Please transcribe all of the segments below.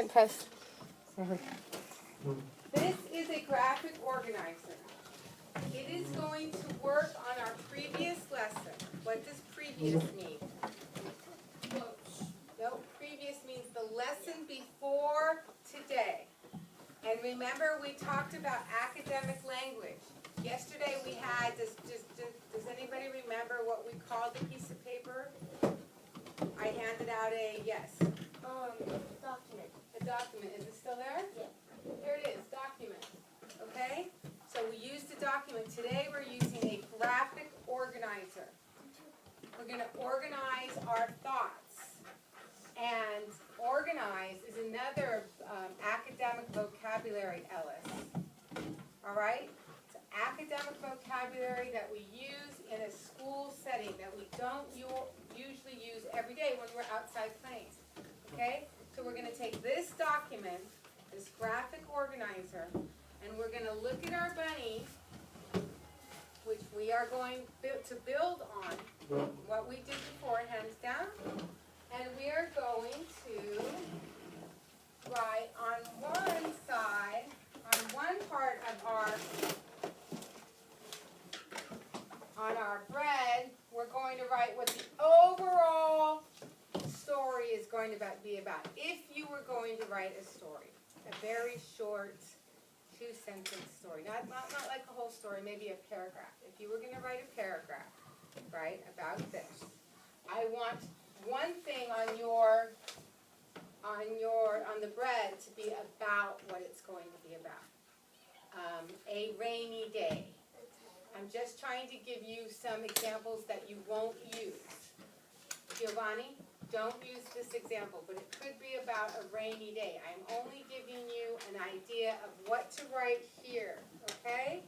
Press. Sorry. This is a graphic organizer. It is going to work on our previous lesson. What does previous mean? No, previous means the lesson before today. And remember, we talked about academic language. Yesterday we had, does anybody remember what we called the piece of paper? I handed out a, yes. Document. A document. Is it still there? Yeah. Here it is, document. Okay? So we used a document. Today we're using a graphic organizer. We're going to organize our thoughts. And organize is another academic vocabulary, Ellis. All right? It's academic vocabulary that we use in a school setting that we don't usually use every day when we're outside playing. Okay? So we're going to take this document, this graphic organizer, and we're going to look at our bunny, which we are going to build on what we did before, hands down. And we are going to write on one side, on one part of our bread, we're going to write what the overall story is going to be about. If you were going to write a story, a very short 2-sentence story, not like a whole story, maybe a paragraph. If you were going to write a paragraph, right, about this, I want one thing on the bread to be about what it's going to be about. A rainy day. I'm just trying to give you some examples that you won't use. Giovanni, don't use this example, but it could be about a rainy day. I'm only giving you an idea of what to write here, okay?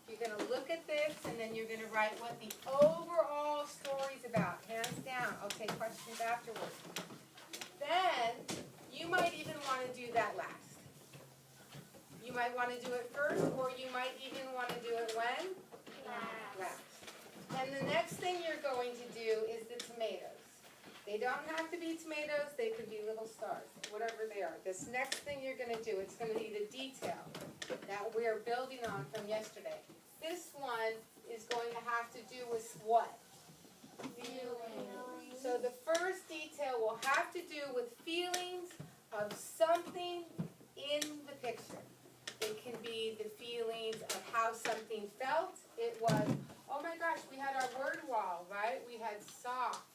You're going to look at this, and then you're going to write what the overall story's about, hands down. I'll take questions afterwards. Then, you might even want to do that last. You might want to do it first, or you might even want to do it when? Last. And the next thing you're going to do is the tomatoes. They don't have to be tomatoes, they could be little stars, whatever they are. This next thing you're going to do, it's going to be the detail that we're building on from yesterday. This one is going to have to do with what? Feelings. So the first detail will have to do with feelings of something in the picture. It can be the feelings of how something felt. It was, oh my gosh, we had our word wall, right? We had soft,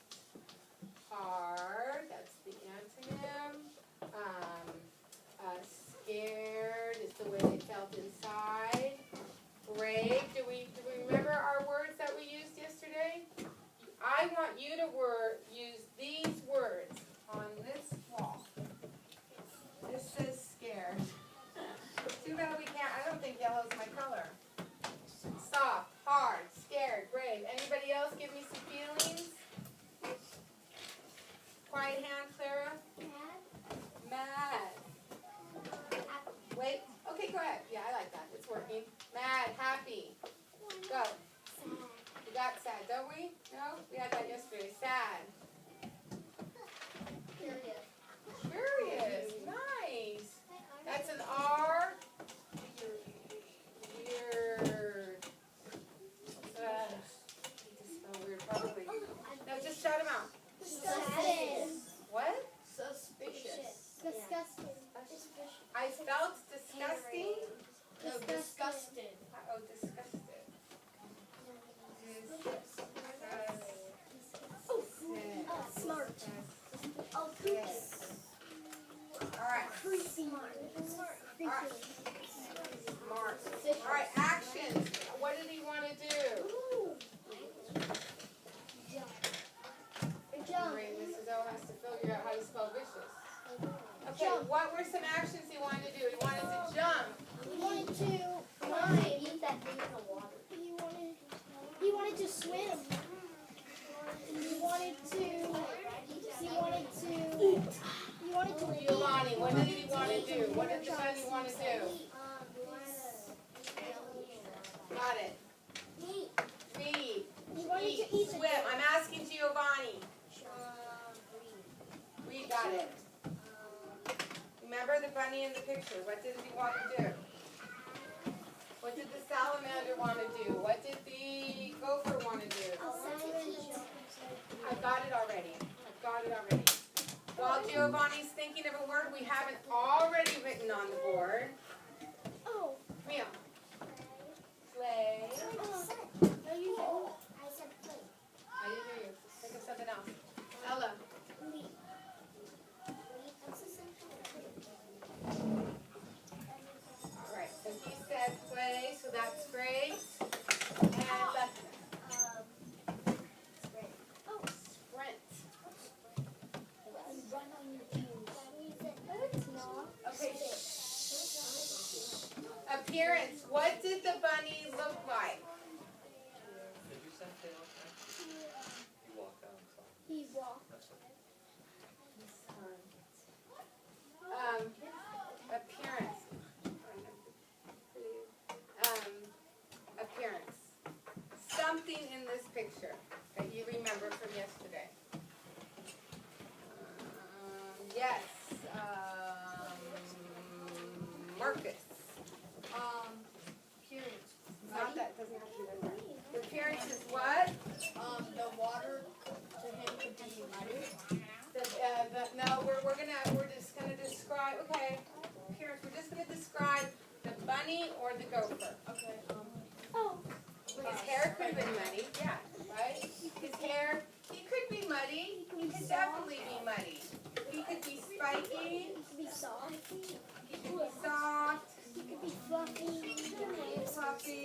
hard, that's the antonym. Scared is the way they felt inside. Brave, do we remember our words that we used yesterday? I want you to use these words on this wall. This says scared. Too bad we can't, I don't think yellow's my color. Soft, hard, scared, brave. Anybody else give me some feelings? Quiet hand, Clara. Mad. Wait, okay, go ahead. Yeah, I like that. It's working. Mad, happy. Go. We got sad, don't we? No? We had that yesterday. Sad. Curious. Nice. That's an R. Weird. Weird, probably. No, just shout them out. What? Suspicious. Disgusting. I felt disgusting. No, disgusted. Oh, disgusted. Smart. Oh, Yes. All right. creepy. All right. Smart. All right, actions. What did he want to do? Jump. Great, Mrs. O has to figure out how to spell vicious. Okay, what were some actions he wanted to do? He wanted to jump. He wanted to climb. Eat that thing in the water. He wanted to swim. He wanted to eat. Giovanni, what did he want to do? What did the bunny want to do? Got it. Read. He wanted to eat. Swim. I'm asking Giovanni. Read, got it. remember the bunny in the picture. What did he want to do? What did the salamander want to do? What did the gopher want to do? I got it already. While Giovanni's thinking of a word we haven't already written on the board. Oh. Come here. Play. No, you don't. I said play. I didn't hear you. Think of something else. Ella. All right. So he said play. So that's great. And lesson. Sprint. Run on your shoes. No, it's not. Okay. Appearance. What did the bunny look like? Did you say tail? You walked out. He walked. Appearance. Appearance. Something in this picture that you remember from yesterday. Yes. Marcus. Appearance. Not that. Doesn't have to be that. The appearance is what? The water to him could be muddy. We're just gonna describe. Okay. Appearance. We're just gonna describe the bunny or the gopher. Okay. Oh. His hair could have been muddy. Yeah. Right. His hair. He could be muddy. He could definitely be muddy. He could be spiky. He could be soft. He could be soft. He could be fluffy. Fluffy.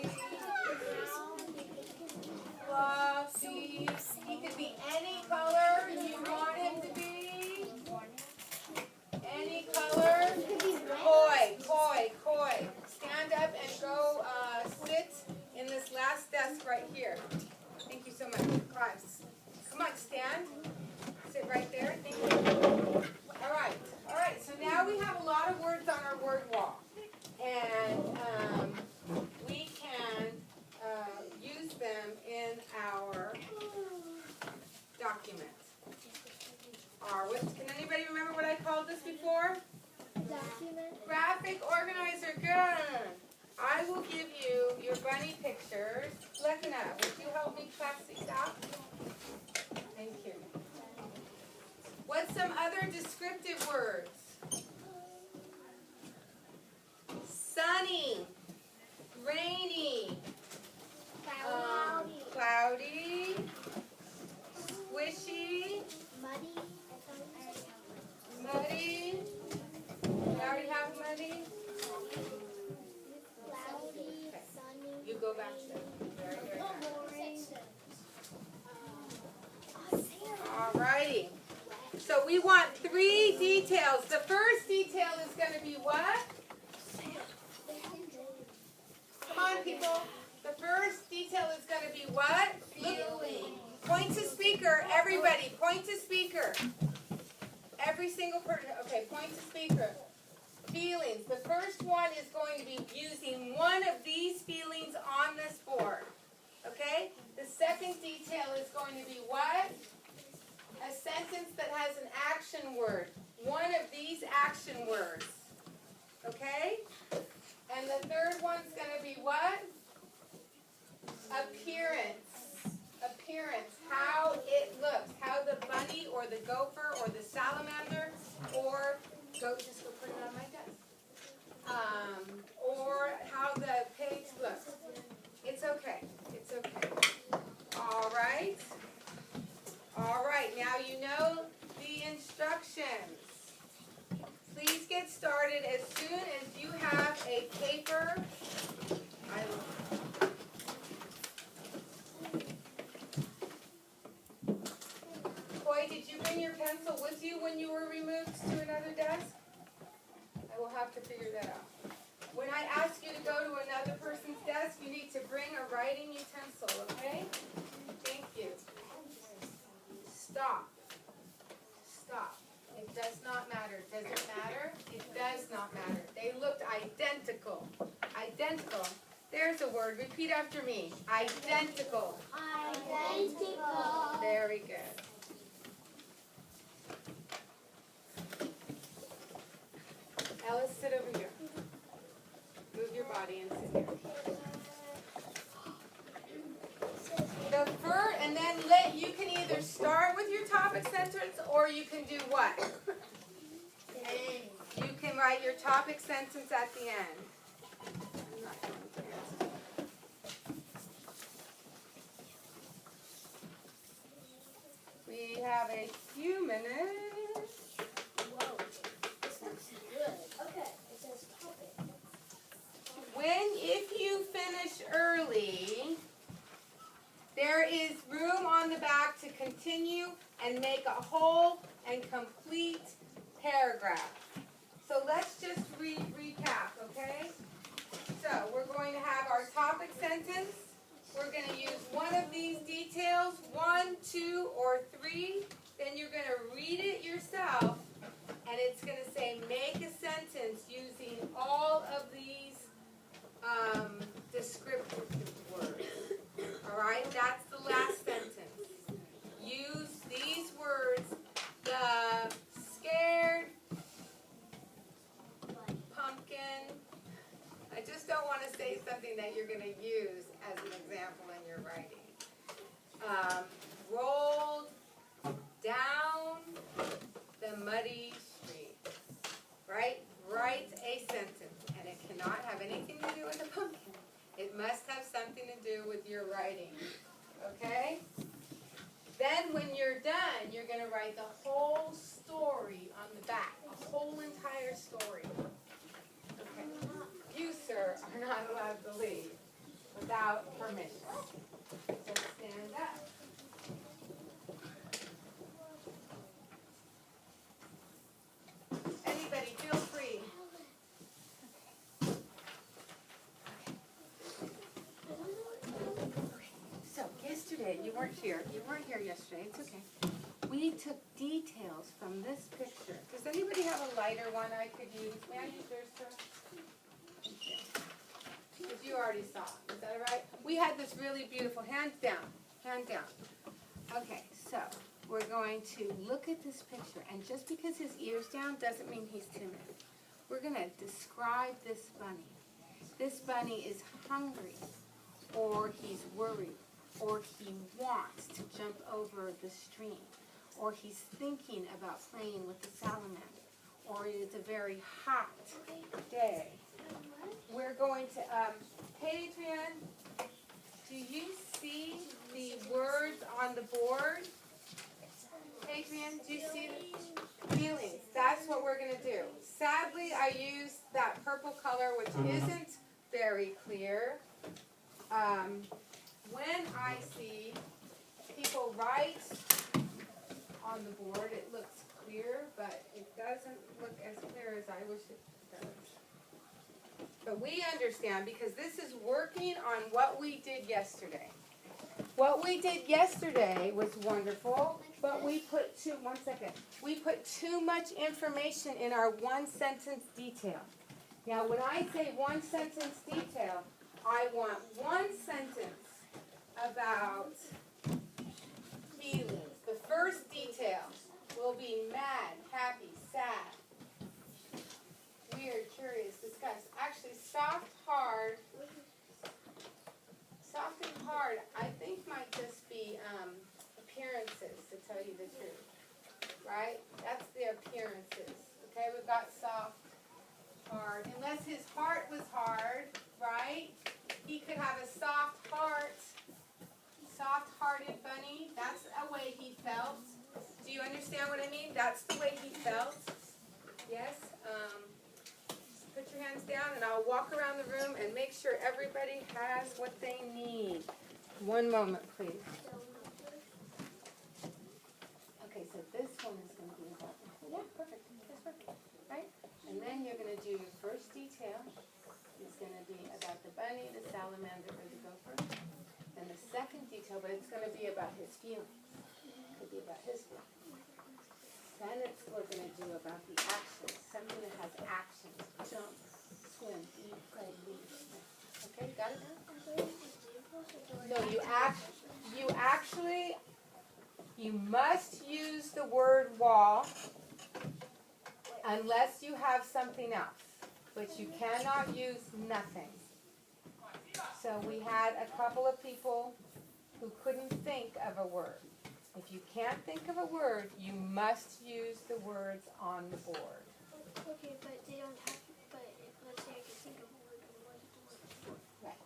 Fluffy. He could be any color you want him to be. Any color. He could be red. Koi. Stand up and go sit in this last desk right here. Thank you so much. Class. Come on, stand. Sit right there. Thank you. All right. So now we have a lot of words on our word wall. And we can use them in our document. Can anybody remember what I called this before? Document. Graphic organizer. Good. I will give you your bunny pictures. Lekna, would you help me class these out? Thank you. What's some other descriptive words? Sunny, rainy, cloudy, squishy, Muddy. muddy. We already have muddy. Cloudy. Sunny. You go back to them. Very good. Alrighty. So we want 3 details. The first detail is going to be what? Come on, people. The first detail is going to be what? Feeling. Point to speaker. Everybody, point to speaker. Every single person. Okay, point to speaker. Feelings. The first one is going to be using one of these feelings on this board. Okay? The second detail is going to be what? A sentence that has an action word. One of these action words. Okay? And the third one's going to be what? Appearance. Appearance. How it looks. How the bunny or the gopher or the salamander or just go put it on my desk. Or how the page looks. It's okay. It's okay. All right. All right. Now you know the instructions. Please get started as soon as you have a paper. Koi, did you bring your pencil with you when you were removed to another desk? I will have to figure that out. When I ask you to go to another person's desk, you need to bring a writing utensil, okay? Thank you. Stop. Stop. It does not matter. Does it matter? It does not matter. They looked identical. Identical. There's a word. Repeat after me. Identical. Identical. Very good. sit over here. Move your body and sit here. And then you can either start with your topic sentence or you can do what? You can write your topic sentence at the end. I'm not going to answer. We have a few minutes. Whoa. This looks good. Okay, it says topic. If you finish early, there is room on the back to continue and make a whole and complete paragraph. So let's just recap, okay? So we're going to have our topic sentence. We're going to use one of these details, 1, 2, or 3. Then you're going to read it yourself, and it's going to say make a sentence using all of these descriptive words. All right, that's the last sentence. Use these words, the scared pumpkin. I just don't want to say something that you're going to use as an example in your writing. Rolled down the muddy street. Right? Write a sentence, and it cannot have anything to do with the pumpkin. It must have something to do with your writing. Okay? Then when you're done, you're going to write the whole story on the back. A whole entire story. Okay. You, sir, are not allowed to leave without permission. So stand up. Anybody, feel free. So yesterday, you weren't here. You weren't here yesterday. It's okay. We took details from this picture. Does anybody have a lighter one I could use? May I use yours, sir? Thank you. Because you already saw it. Is that all right? We had this really beautiful, hands down. Hand down. Okay, so we're going to look at this picture. And just because his ear's down doesn't mean he's timid. We're going to describe this bunny. This bunny is hungry, or he's worried, or he wants to jump over the stream, or he's thinking about playing with the salamander, or it is a very hot day. We're going to, Adrian, do you see the words on the board? Adrian, do you see the feelings? That's what we're going to do. Sadly, I used that purple color, which isn't very clear. When I see people write on the board, it looks clear, but it doesn't look as clear as I wish it does. But we understand because this is working on what we did yesterday. What we did yesterday was wonderful, but we put we put too much information in our one sentence detail. Now when I say one sentence detail, I want one sentence about feelings. The first detail will be mad, happy, sad, weird, curious, disgust. Actually, soft, hard. Soft and hard, I think might just be appearances, to tell you the truth. Right? That's the appearances. Okay, we've got soft, hard. Unless his heart was hard, right? He could have a soft heart, soft-hearted bunny. That's a way he felt. Do you understand what I mean? That's the way he felt. Yes? Put your hands down and I'll walk around the room and make sure everybody has what they need. One moment, please. Okay, so this one is going to be about, yeah, perfect. That's perfect. Right? And then you're going to do your first detail. It's going to be about the bunny, the salamander, or the gopher. And the second detail, but it's going to be about his feelings. It could be about his feelings. Then we're going to do about the actions, something that has actions. Jump, swim, eat, play, leave. Okay, got it now? No, you must use the word wall unless you have something else. but you cannot use nothing. So we had a couple of people who couldn't think of a word. If you can't think of a word, you must use the words on the board. Okay, but they don't have. But if, let's say I can think of a word, and what is the word? Right.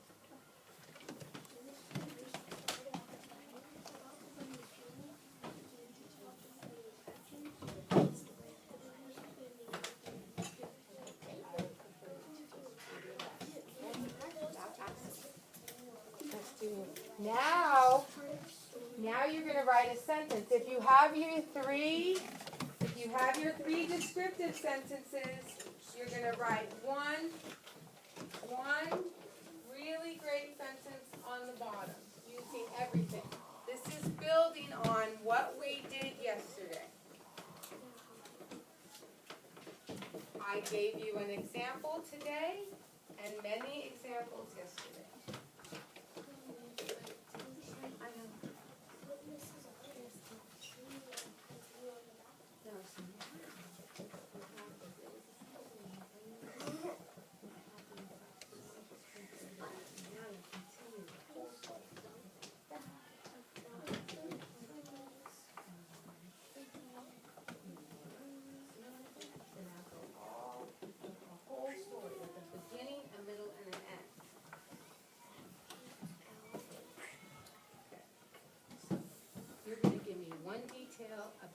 Let's do now you're going to write a sentence. If you have your three descriptive sentences, you're going to write one really great sentence on the bottom using everything. This is building on what we did yesterday. I gave you an example today and many examples yesterday.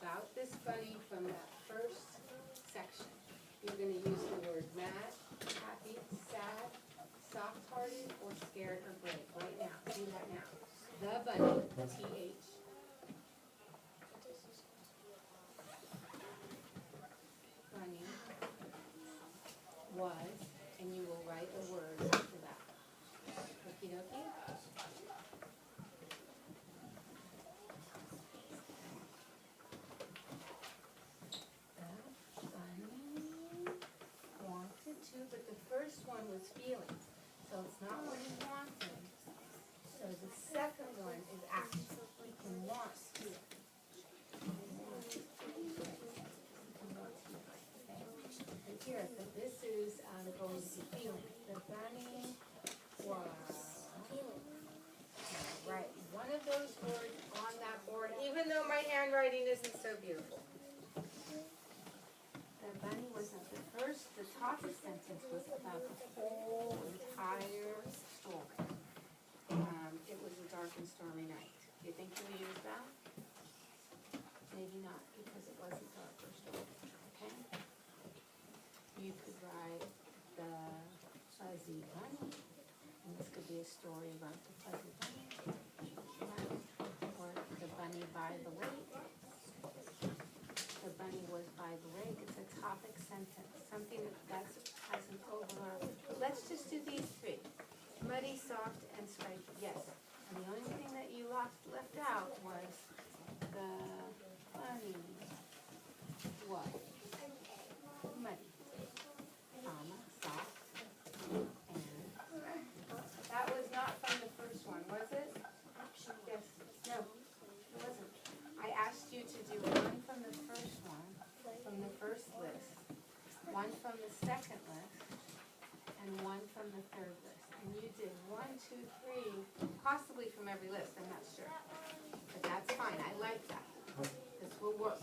About this bunny from that first section. You're going to use the word mad, happy, sad, soft-hearted, or scared or brave. Right now. Do that now. The bunny, T-H. Bunny was, and you will write a word after that. Okie dokie? But the first one was feelings, so it's not what he wanted. So the second one is action. He can want to. And here, so this is going to be feeling. The bunny was. Right, one of those words on that board, even though my handwriting isn't so beautiful. The bunny wasn't the first. The topic sentence was about the whole entire story. It was a dark and stormy night. Do you think you'll use that? Maybe not, because it wasn't dark or stormy. Okay? You could write the fuzzy bunny, and this could be a story about the fuzzy bunny, or the bunny by the lake. The bunny was by the lake. It's a topic sentence, something that has an overlap. But let's just do these three. Muddy, soft, and stripy. Yes. And the only thing that you left out was the bunny was muddy, soft, and that was not from the first one, was it? Yes. No, it wasn't. I asked you to do one from the first one, from the first list, one from the second list, and one from the third list. And you did 1, 2, 3, possibly from every list, I'm not sure. But that's fine, I like that. This will work.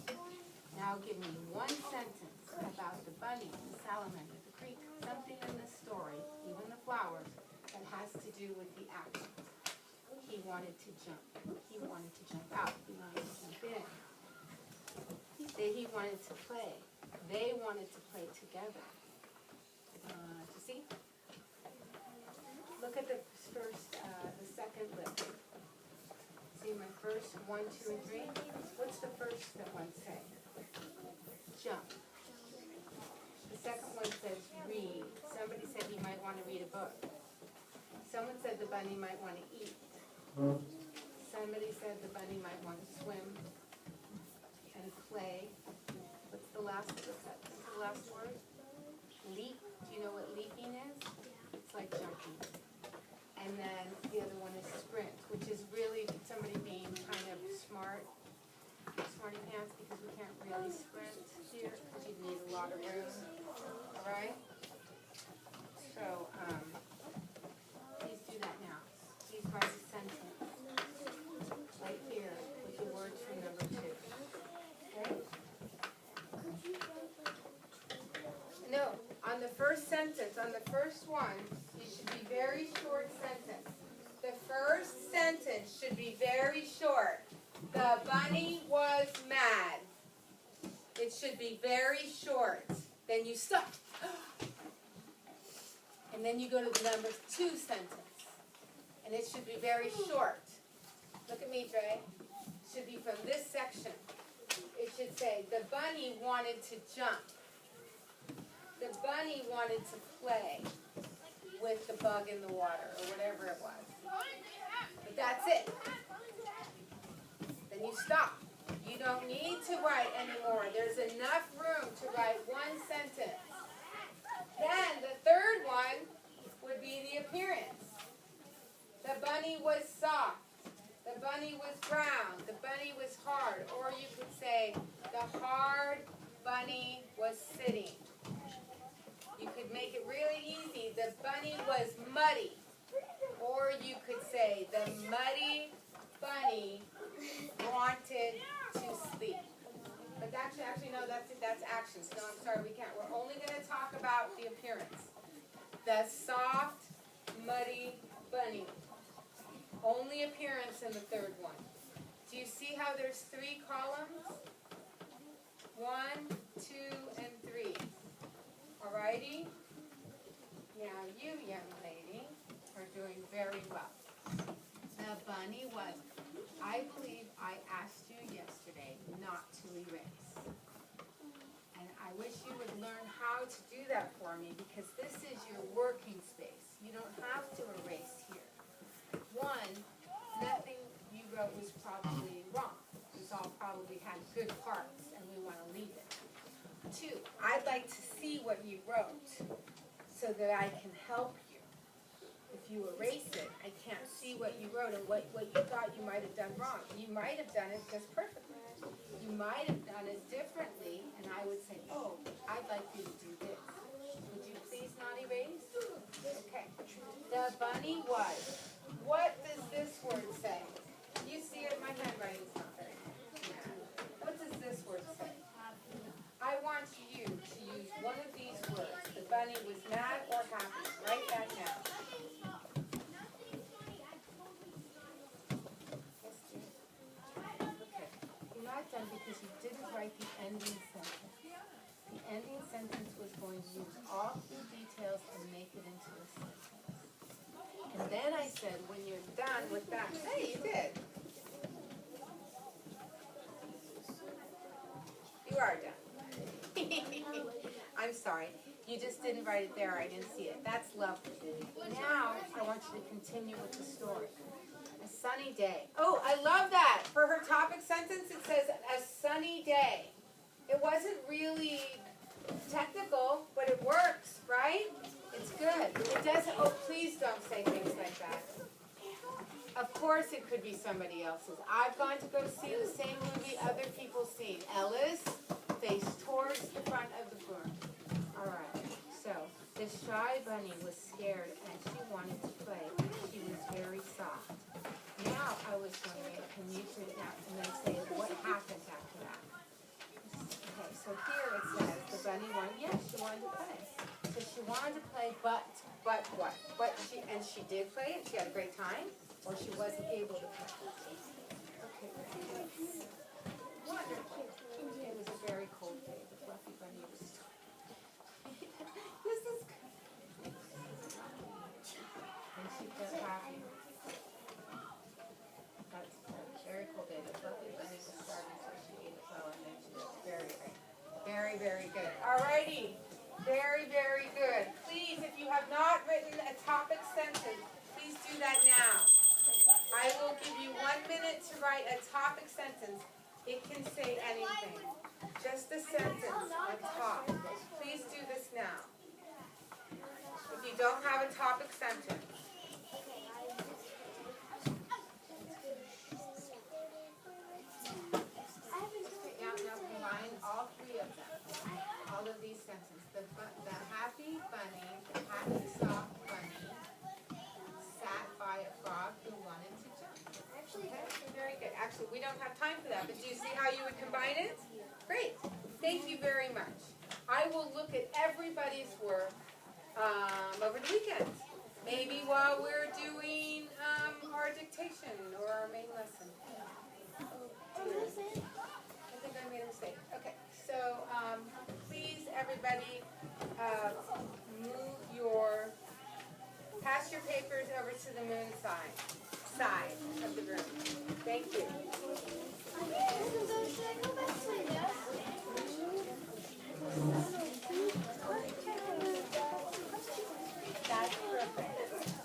Now give me one sentence about the bunny, the salamander, the creek, something in the story, even the flowers, that has to do with the action. He wanted to jump. He wanted to jump out. He wanted to jump in. He wanted to play. They wanted to play together. To see? Look at the first, the second list. See my first 1, 2, and 3? What's the first one say? Jump. The second one says read. Somebody said he might want to read a book. Someone said the bunny might want to eat. Somebody said the bunny might want to swim and play. What's the last word? Leap. Do you know what leaping is? It's like jumping. And then the other one is sprint, which is really somebody being kind of smarty pants, because we can't really sprint here because you need a lot of room. All right? On the first sentence, on the first one, it should be very short sentence. The first sentence should be very short. The bunny was mad. It should be very short. Then you stop. And then you go to the number 2 sentence. And it should be very short. Look at me, Dre. It should be from this section. It should say, the bunny wanted to jump. The bunny wanted to play with the bug in the water, or whatever it was. But that's it. Then you stop. You don't need to write anymore. There's enough room to write one sentence. Then the third one would be the appearance. The bunny was soft. The bunny was brown. The bunny was hard. Or you could say, the hard bunny was sitting. You could make it really easy. The bunny was muddy. Or you could say, the muddy bunny wanted to sleep. But actually, no, that's actions. No, I'm sorry, we can't. We're only going to talk about the appearance. The soft, muddy bunny. Only appearance in the third one. Do you see how there's 3 columns? 1, 2, and 3. Alrighty? Now you, young lady, are doing very well. The bunny was. I believe I asked you yesterday not to erase. And I wish you would learn how to do that for me, because this is your working space. You don't have to erase here. 1, nothing you wrote was probably wrong. It's all probably had good parts, and we want to leave it. 2, I'd like to see what you wrote so that I can help you. If you erase it, I can't see what you wrote and what you thought you might have done wrong. You might have done it just perfectly. You might have done it differently, and I would say, oh, I'd like you to do this. Would you please not erase? Okay. The bunny was. What does this word say? You see it? My handwriting's not very good. What does this word say? I want you to use one of these words. The bunny was mad or happy. Write that down. Okay. You're not done because you didn't write the ending sentence. The ending sentence was going to use all the details and make it into a sentence. And then I said, when you're done with that, hey, you did. You are done. I'm sorry. You just didn't write it there. I didn't see it. That's lovely. Now, I want you to continue with the story. A sunny day. Oh, I love that. For her topic sentence, it says, a sunny day. It wasn't really technical, but it works, right? It's good. It doesn't, oh, please don't say things like that. Of course it could be somebody else's. I've gone to go see the same movie other people seen. Ellis, face towards the front of the room. All right. So, the shy bunny was scared and she wanted to play. She was very soft. Now I was wondering, can you do that and then say what happens after that? Okay, so here it says the bunny wanted, yes, she wanted to play. So she wanted to play, but what? But she did play and she had a great time, or she wasn't able to play. Okay, wonderful. It was a very cold day. The fluffy bunny was this is good. And she felt happy. That's a very cold day. The fluffy bunny was starving, so she ate it well, and then she was very, very good. Alrighty. Very, very good. Please, if you have not written a topic sentence, please do that now. I will give you 1 minute to write a topic sentence. It can say anything. Just a sentence on top. Please do this now. If you don't have a topic sentence. Now combine all 3 of them. All of these sentences. The happy bunny, the happy soft bunny, sat by a frog who wanted to jump. Okay, very good. Actually, we don't have time for that, but do you see how you would combine it? Great. Thank you very much. I will look at every everybody's work over the weekend. Maybe while we're doing our dictation or our main lesson. I think I made a mistake. Okay, so please, everybody, pass your papers over to the moon side of the room. Thank you. That's perfect.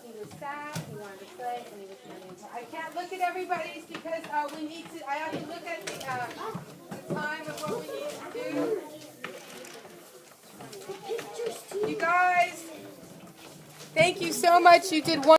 He was sad, he wanted to play, and he was running. I can't look at everybody's because I have to look at the time of what we need to do. You guys, thank you so much. You did one.